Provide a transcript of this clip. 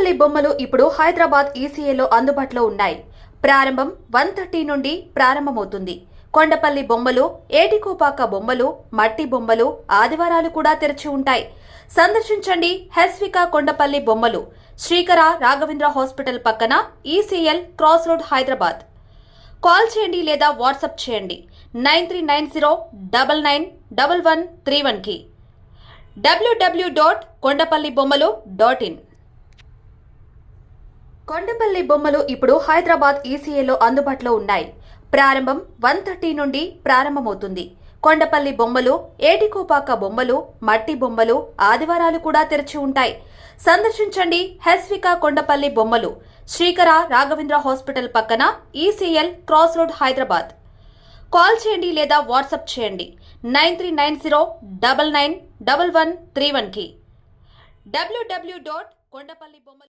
కొండపల్లి బొమ్మలు ఇప్పుడు హైదరాబాద్ ఈసీఏలో అందుబాటులో ఉన్నాయి. ప్రారంభం 1:30 నుండి ప్రారంభమవుతుంది. కొండపల్లి బొమ్మలు, ఏటికోపాక బొమ్మలు, మట్టి బొమ్మలు ఆదివారాలు కూడా తెరిచి ఉంటాయి. సందర్శించండి హెస్విక కొండపల్లి బొమ్మలు, శ్రీకర రాఘవేంద్ర హాస్పిటల్ పక్కన, ECL cross road, Hyderabad. Call చేయండి లేదా వాట్సాప్ చేయండి 9390991131 కి. www.kondapallibommalu.in. కొండపల్లి బొమ్మలు ఇప్పుడు హైదరాబాద్ ఈసీఏలో అందుబాటులో ఉన్నాయి. ప్రారంభం 1:30 నుండి ప్రారంభమవుతుంది. కొండపల్లి బొమ్మలు, ఏటికోపాక బొమ్మలు, మట్టి బొమ్మలు ఆదివారాలు కూడా తెరిచి ఉంటాయి. సందర్శించండి హెస్విక కొండపల్లి బొమ్మలు, శ్రీకర రాఘవేంద్ర హాస్పిటల్ పక్కన, ECL cross road, Hyderabad. Call చేయండి లేదా వాట్సాప్ చేయండి 9390991131 కి. www.kondapallibommalu